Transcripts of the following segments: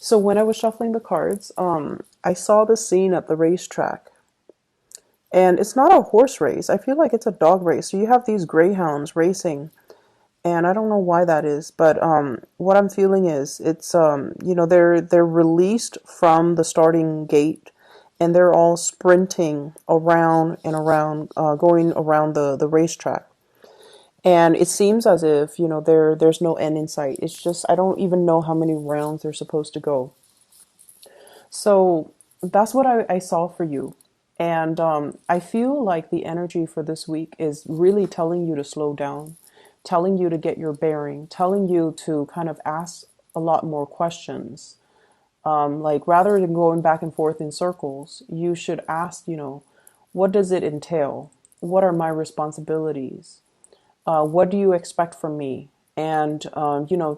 So when I was shuffling the cards, I saw the scene at the racetrack. And it's not a horse race. I feel like it's a dog race. So you have these greyhounds racing, and I don't know why that is, but what I'm feeling is it's they're released from the starting gate, and they're all sprinting around and around, going around the racetrack. And it seems as if there's no end in sight. It's just I don't even know how many rounds they're supposed to go. So that's what I saw for you. And I feel like the energy for this week is really telling you to slow down, telling you to get your bearing, telling you to kind of ask a lot more questions. Like rather than going back and forth in circles, you should ask, what does it entail? What are my responsibilities? What do you expect from me? And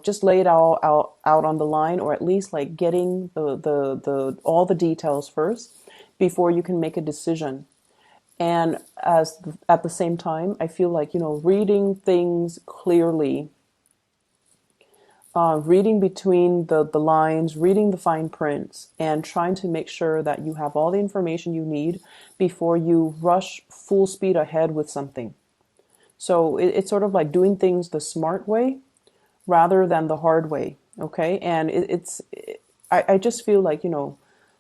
just lay it all out on the line, or at least like getting the all the details first before you can make a decision. And at the same time, I feel like reading things clearly, reading between the lines, reading the fine prints, and trying to make sure that you have all the information you need before you rush full speed ahead with something. So it's sort of like doing things the smart way rather than the hard way. Okay. And I just feel like,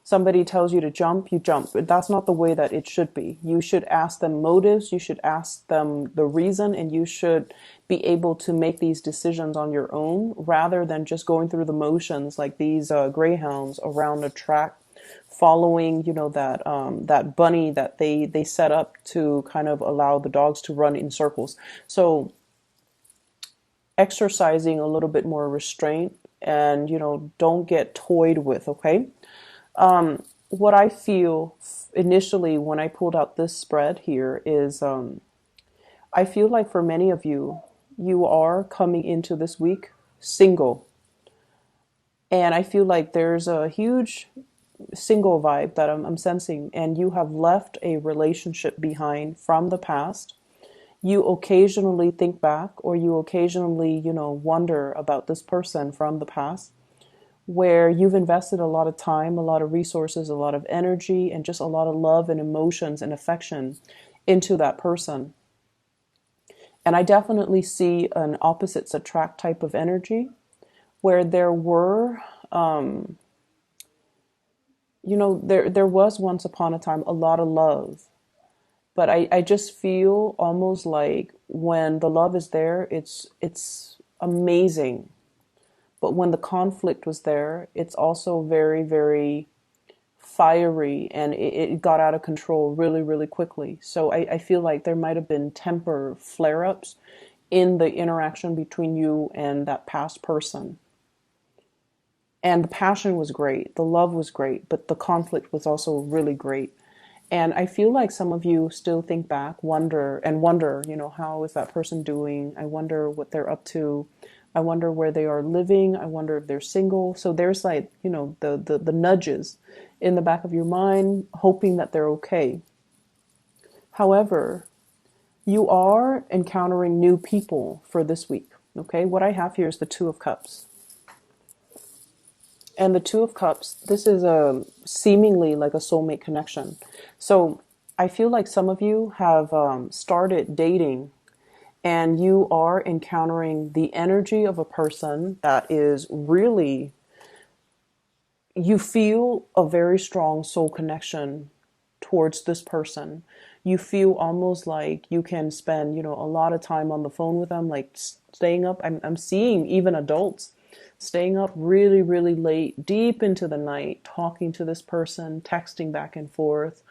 somebody tells you to jump, you jump. But that's not the way that it should be. You should ask them motives, you should ask them the reason, and you should be able to make these decisions on your own rather than just going through the motions like these greyhounds around the track following that bunny that they set up to kind of allow the dogs to run in circles. So exercising a little bit more restraint, and don't get toyed with. Okay. What I feel initially when I pulled out this spread here is I feel like for many of you, you are coming into this week single. And I feel like there's a huge single vibe that I'm sensing, and you have left a relationship behind from the past. You occasionally think back, or you occasionally, wonder about this person from the past, where you've invested a lot of time, a lot of resources, a lot of energy, and just a lot of love and emotions and affection into that person. And I definitely see an opposites attract type of energy where there were, there was once upon a time a lot of love. But I just feel almost like when the love is there, it's amazing. But when the conflict was there, it's also very, very fiery, and it got out of control really, really quickly. So I feel like there might have been temper flare ups in the interaction between you and that past person. And the passion was great, the love was great, but the conflict was also really great. And I feel like some of you still think back, wonder, how is that person doing? I wonder what they're up to. I wonder where they are living. I wonder if they're single. So there's like, the nudges in the back of your mind, hoping that they're okay. However, you are encountering new people for this week. Okay. What I have here is the Two of Cups. And the Two of Cups, this is a seemingly like a soulmate connection. So I feel like some of you have started dating, and you are encountering the energy of a person that is really, you feel a very strong soul connection towards this person. You feel almost like you can spend, a lot of time on the phone with them, like staying up. I'm seeing even adults staying up really, really late, deep into the night, talking to this person, texting back and forth,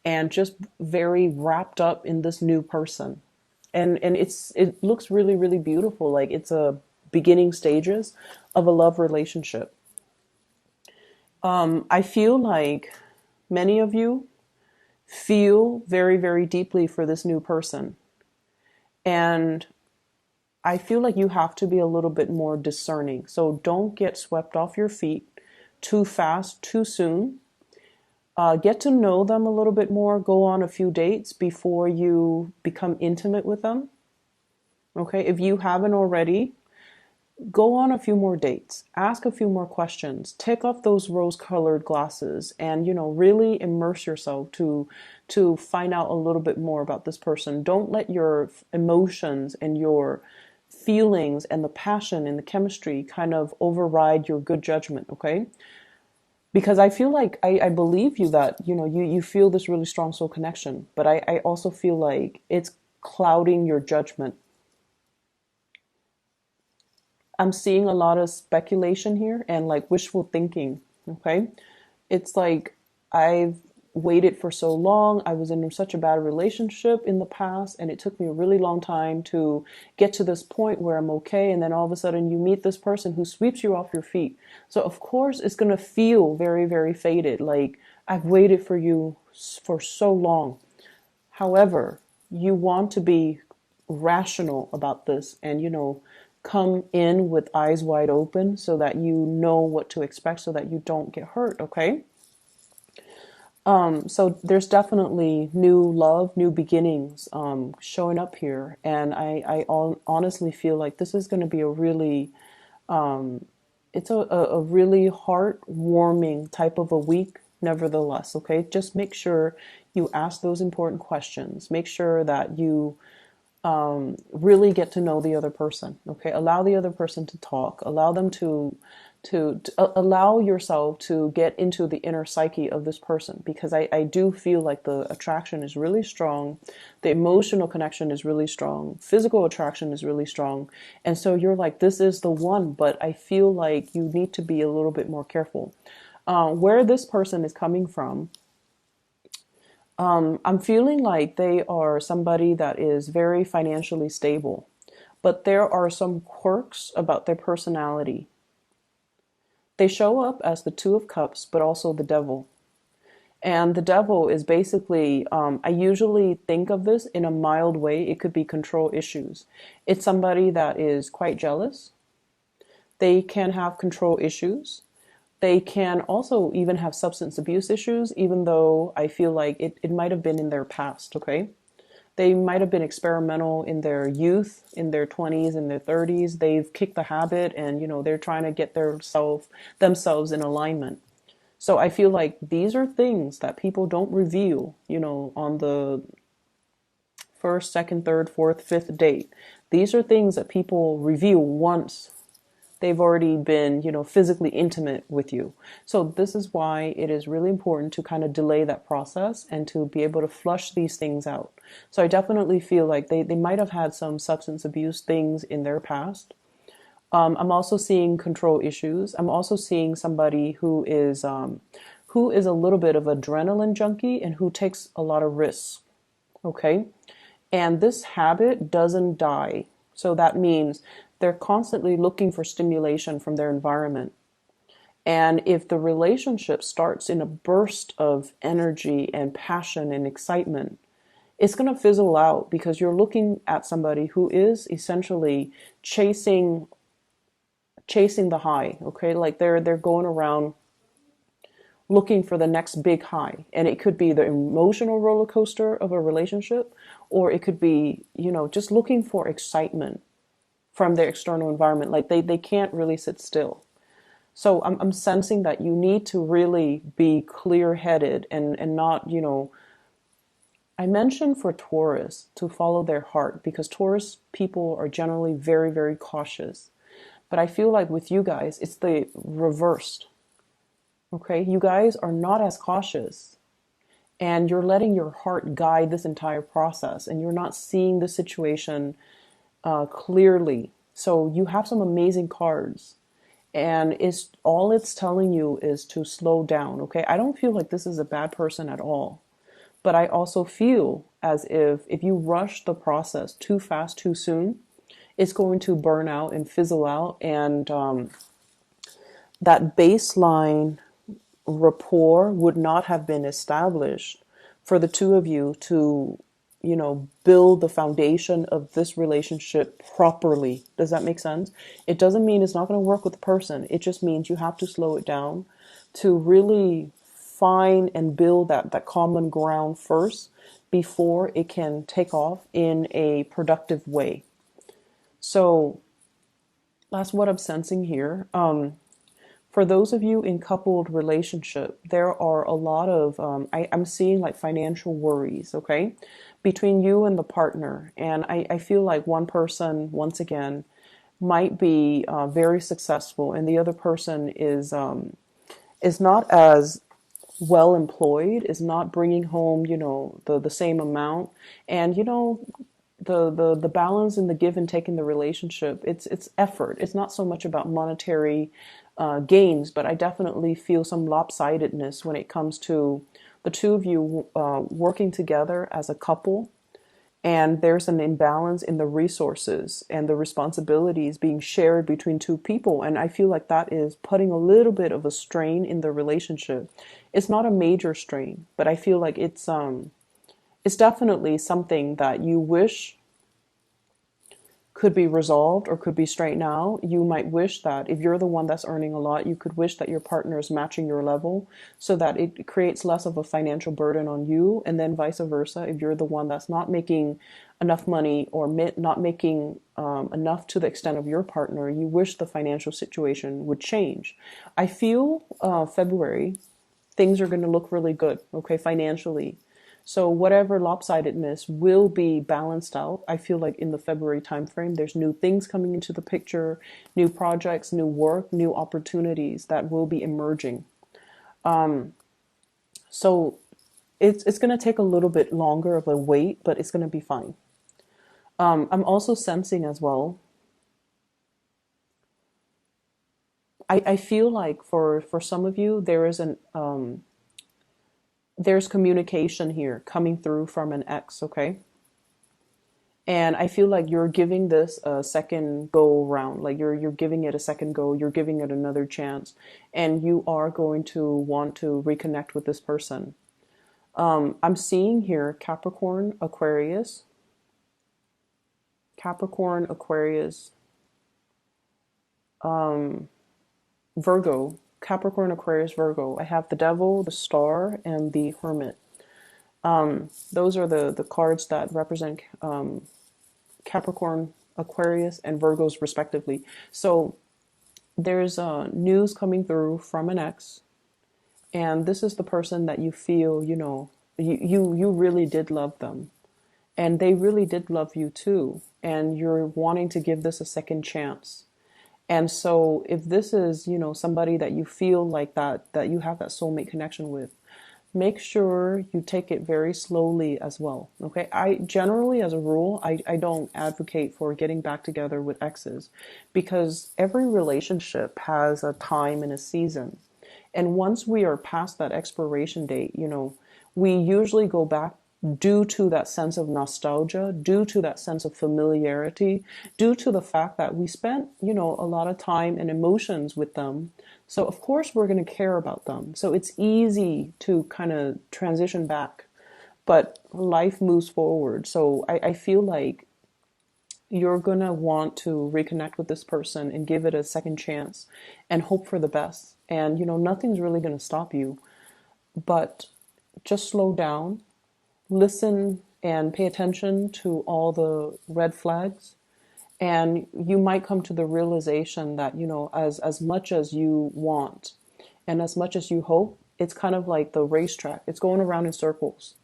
and just very wrapped up in this new person. And it looks really, really beautiful. Like it's a beginning stages of a love relationship. I feel like many of you feel very, very deeply for this new person. And I feel like you have to be a little bit more discerning. So don't get swept off your feet too fast, too soon. Get to know them a little bit more. Go on a few dates before you become intimate with them. Okay, if you haven't already, go on a few more dates, ask a few more questions, take off those rose-colored glasses, and really immerse yourself to find out a little bit more about this person. Don't let your emotions and your feelings and the passion and the chemistry kind of override your good judgment, okay? Because I feel like I believe you that you feel this really strong soul connection, but I also feel like it's clouding your judgment. I'm seeing a lot of speculation here and like wishful thinking. Okay. It's like I've waited for so long. I was in such a bad relationship in the past, and it took me a really long time to get to this point where I'm okay. And then all of a sudden, you meet this person who sweeps you off your feet. So, of course, it's going to feel very, very faded. Like, I've waited for you for so long. However, you want to be rational about this and, come in with eyes wide open so that you know what to expect so that you don't get hurt, okay? So there's definitely new love, new beginnings showing up here. And I honestly feel like this is going to be a really, it's a really heartwarming type of a week, nevertheless, okay? Just make sure you ask those important questions. Make sure that you really get to know the other person. Okay, allow the other person to talk. Allow them to allow yourself to get into the inner psyche of this person, because I do feel like the attraction is really strong, the emotional connection is really strong, physical attraction is really strong, and so you're like, this is the one. But I feel like you need to be a little bit more careful where this person is coming from. I'm feeling like they are somebody that is very financially stable, but there are some quirks about their personality. They show up as the Two of Cups, but also the Devil. And the Devil is basically, I usually think of this in a mild way. It could be control issues. It's somebody that is quite jealous. They can have control issues. They can also even have substance abuse issues, even though I feel like it might have been in their past, okay? They might have been experimental in their youth, in their 20s, in their 30s. They've kicked the habit and, they're trying to get themselves in alignment. So I feel like these are things that people don't reveal, on the first, second, third, fourth, fifth date. These are things that people reveal once they've already been, physically intimate with you. So this is why it is really important to kind of delay that process and to be able to flush these things out. So I definitely feel like they might have had some substance abuse things in their past. I'm also seeing control issues. I'm also seeing somebody who is a little bit of adrenaline junkie and who takes a lot of risks. Okay. And this habit doesn't die. So that means they're constantly looking for stimulation from their environment. And if the relationship starts in a burst of energy and passion and excitement, it's going to fizzle out because you're looking at somebody who is essentially chasing the high, okay? Like they're going around looking for the next big high. And it could be the emotional roller coaster of a relationship, or it could be, just looking for excitement from their external environment. Like they can't really sit still. So I'm sensing that you need to really be clear headed and not, I mentioned for Taurus to follow their heart, because Taurus people are generally very, very cautious. But I feel like with you guys, it's the reversed. Okay. You guys are not as cautious, and you're letting your heart guide this entire process, and you're not seeing the situation clearly. So you have some amazing cards, and it's telling you is to slow down. Okay, I don't feel like this is a bad person at all, but I also feel as if you rush the process too fast, too soon, it's going to burn out and fizzle out, and that baseline rapport would not have been established for the two of you to build the foundation of this relationship properly. Does that make sense? It doesn't mean it's not going to work with the person. It just means you have to slow it down to really find and build that common ground first before it can take off in a productive way. So That's what I'm sensing here. For those of you in coupled relationship, there are a lot of I'm seeing like financial worries, okay, between you and the partner. And I feel like one person, once again, might be very successful, and the other person is not as well employed, is not bringing home, the same amount. And the balance and the give and take in the relationship, it's effort. It's not so much about monetary gains, but I definitely feel some lopsidedness when it comes to the two of you working together as a couple, and there's an imbalance in the resources and the responsibilities being shared between two people. And I feel like that is putting a little bit of a strain in the relationship. It's not a major strain, but I feel like it's definitely something that you wish could be resolved or could be straightened out. You might wish that if you're the one that's earning a lot, you could wish that your partner is matching your level so that it creates less of a financial burden on you. And then vice versa, if you're the one that's not making enough money or not making enough to the extent of your partner, you wish the financial situation would change. I feel February, things are going to look really good, okay, financially. So whatever lopsidedness will be balanced out. I feel like in the February timeframe, there's new things coming into the picture, new projects, new work, new opportunities that will be emerging. So it's going to take a little bit longer of a wait, but it's going to be fine. I'm also sensing as well. I feel like for some of you, there's communication here coming through from an ex, okay? And I feel like you're giving this a second go round, like you're giving it a second go, you're giving it another chance, and you are going to want to reconnect with this person. I'm seeing here Capricorn, Aquarius, Virgo, Capricorn, Aquarius, Virgo. I have the Devil, the Star, and the Hermit. Those are the cards that represent Capricorn, Aquarius, and Virgos respectively. So there's news coming through from an ex, and this is the person that you feel, you really did love them, and they really did love you too, and you're wanting to give this a second chance. And so if this is, somebody that you feel like that you have that soulmate connection with, make sure you take it very slowly as well. Okay. I generally, as a rule, I don't advocate for getting back together with exes, because every relationship has a time and a season. And once we are past that expiration date, we usually go back due to that sense of nostalgia, due to that sense of familiarity, due to the fact that we spent, a lot of time and emotions with them. So of course we're going to care about them. So it's easy to kind of transition back, but life moves forward. So I feel like you're going to want to reconnect with this person and give it a second chance and hope for the best. And, nothing's really going to stop you, but just slow down, listen and pay attention to all the red flags. And you might come to the realization that, as much as you want and as much as you hope, it's kind of like the racetrack. It's going around in circles.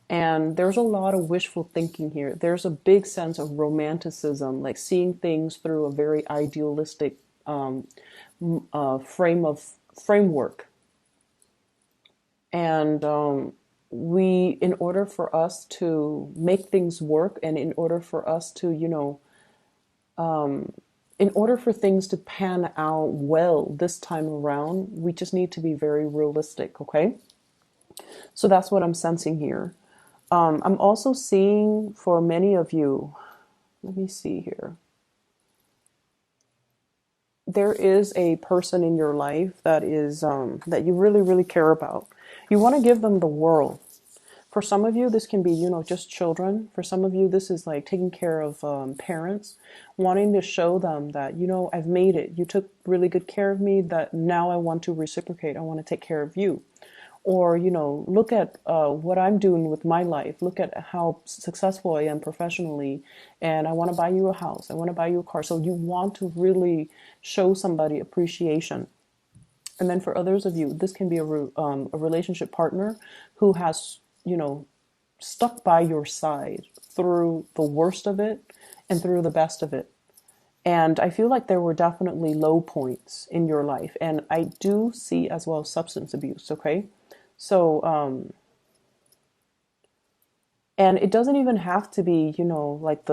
And there's a lot of wishful thinking here. There's a big sense of romanticism, like seeing things through a very idealistic framework. And in order for us to make things work, and in order for us to, in order for things to pan out well this time around, we just need to be very realistic, okay? So that's what I'm sensing here. I'm also seeing for many of you, let me see here. There is a person in your life that is that you really, really care about. You want to give them the world. For some of you, this can be, just children. For some of you, this is like taking care of parents, wanting to show them that, I've made it. You took really good care of me, that now I want to reciprocate. I want to take care of you. Or, look at what I'm doing with my life. Look at how successful I am professionally, and I want to buy you a house. I want to buy you a car. So you want to really show somebody appreciation. And then for others of you, this can be a relationship partner who has, stuck by your side through the worst of it and through the best of it. And I feel like there were definitely low points in your life. And I do see as well substance abuse, okay? So, and it doesn't even have to be, like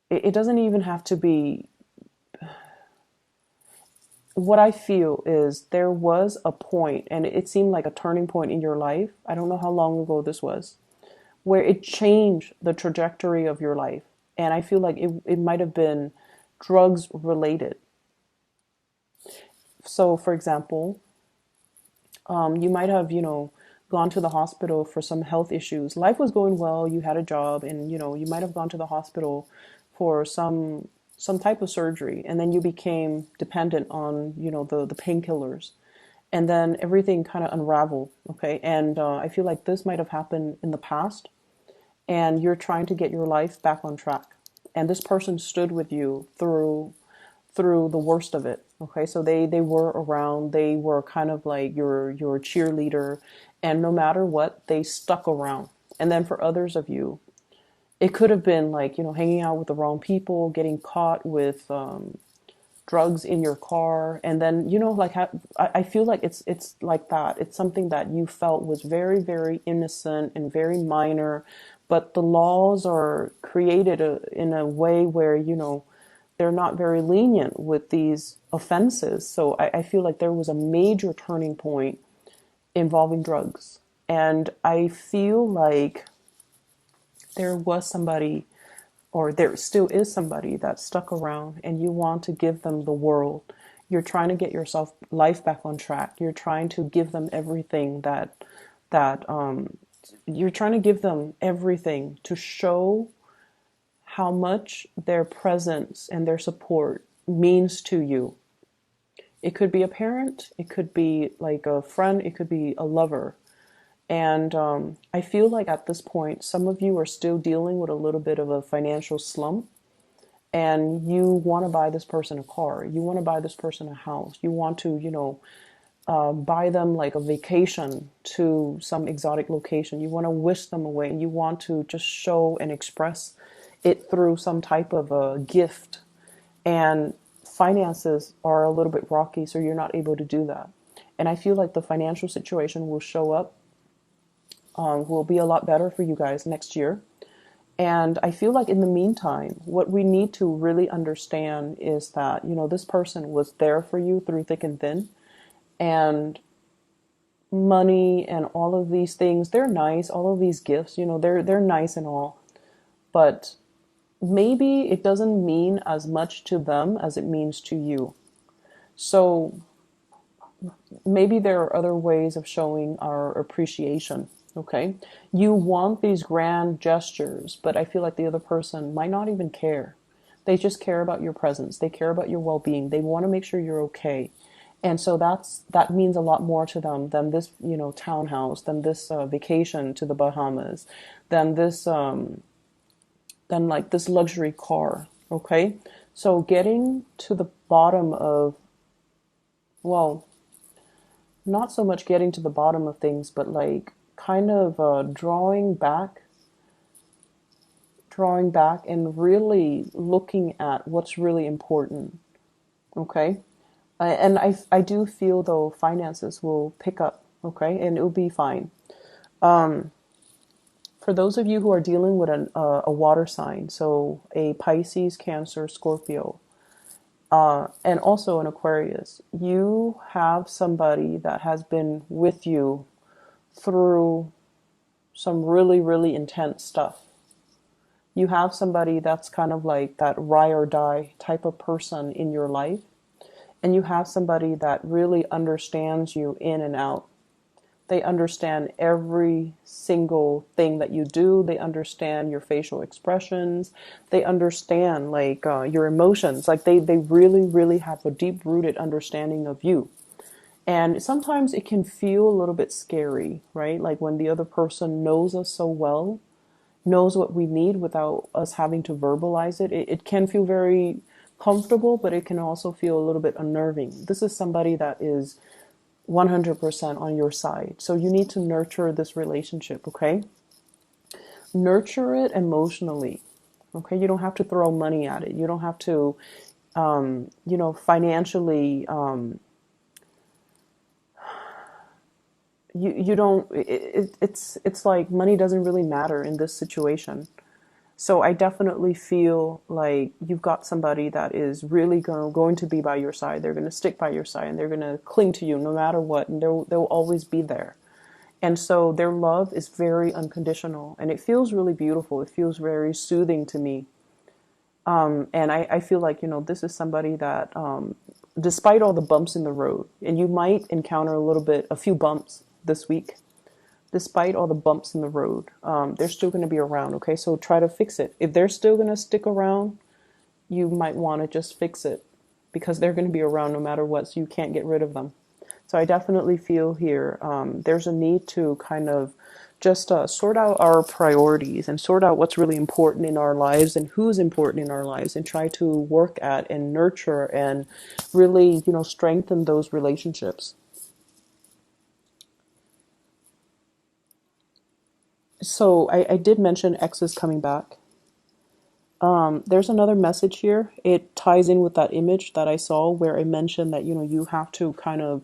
it doesn't even have to be, what I feel is there was a point, and it seemed like a turning point in your life. I don't know how long ago this was, where it changed the trajectory of your life. And I feel like it might have been drugs related. So, for example, you might have, gone to the hospital for some health issues. Life was going well, you had a job, and you might have gone to the hospital for some type of surgery, and then you became dependent on, the painkillers. And then everything kind of unraveled, okay? And I feel like this might have happened in the past, and you're trying to get your life back on track. And this person stood with you through the worst of it. Okay, so they were around. They were kind of like your cheerleader, and no matter what, they stuck around. And then for others of you, it could have been like hanging out with the wrong people, getting caught with drugs in your car, and then like I feel like it's like that. It's something that you felt was very, very innocent and very minor, but the laws are created in a way where they're not very lenient with these offenses. So I feel like there was a major turning point involving drugs, and I feel like there was somebody, or there still is somebody that stuck around, and you want to give them the world. You're trying to get yourself life back on track. You're trying to give them everything that you're trying to give them everything to show how much their presence and their support means to you. It could be a parent, it could be like a friend, it could be a lover. And I feel like at this point, some of you are still dealing with a little bit of a financial slump, and you want to buy this person a car, you want to buy this person a house, you want to, buy them like a vacation to some exotic location, you want to whisk them away, and you want to just show and express it through some type of a gift. And finances are a little bit rocky, so you're not able to do that. And I feel like the financial situation will show up, will be a lot better for you guys next year. And I feel like in the meantime, what we need to really understand is that, this person was there for you through thick and thin. And money and all of these things, they're nice. All of these gifts, they're nice and all. But maybe it doesn't mean as much to them as it means to you. So maybe there are other ways of showing our appreciation. Okay, you want these grand gestures, but I feel like the other person might not even care. They just care about your presence. They care about your well-being. They want to make sure you're okay. And so that means a lot more to them than this, townhouse, than this vacation to the Bahamas, than this than like this luxury car. Okay, so getting to the bottom of, well, not so much getting to the bottom of things, but like kind of drawing back and really looking at what's really important. Okay, and I do feel though finances will pick up. Okay, and it'll be fine. For those of you who are dealing with a water sign, so a Pisces, Cancer, Scorpio, and also an Aquarius, you have somebody that has been with you through some really, really intense stuff. You have somebody that's kind of like that ride or die type of person in your life. And you have somebody that really understands you in and out. They understand every single thing that you do. They understand your facial expressions. They understand like your emotions. Like they really, really have a deep rooted understanding of you. And sometimes it can feel a little bit scary, right? Like when the other person knows us so well, knows what we need without us having to verbalize it. It can feel very comfortable, but it can also feel a little bit unnerving. This is somebody that is 100% on your side. So you need to nurture this relationship, okay? Nurture it emotionally, okay? You don't have to throw money at it. You don't have to, financially, you don't, it's like money doesn't really matter in this situation. So I definitely feel like you've got somebody that is really going to be by your side. They're going to stick by your side and they're going to cling to you no matter what. And they'll always be there. And so their love is very unconditional and it feels really beautiful. It feels very soothing to me. And I feel like, this is somebody that, despite all the bumps in the road, and you might encounter a few bumps this week, despite all the bumps in the road, they're still going to be around. Okay, so try to fix it. If they're still going to stick around, you might want to just fix it because they're going to be around no matter what. So you can't get rid of them. So I definitely feel here there's a need to kind of just sort out our priorities and sort out what's really important in our lives and who's important in our lives and try to work at and nurture and really, strengthen those relationships. So I did mention X is coming back. There's another message here. It ties in with that image that I saw where I mentioned that, you have to kind of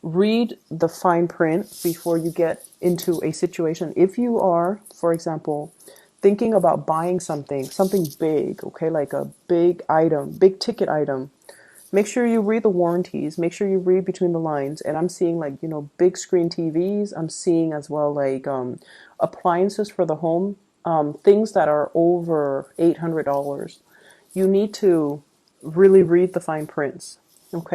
read the fine print before you get into a situation. If you are, for example, thinking about buying something big, okay, like a big item, big ticket item, make sure you read the warranties, make sure you read between the lines. And I'm seeing like, big screen TVs. I'm seeing as well like appliances for the home, things that are over $800. You need to really read the fine prints. Okay.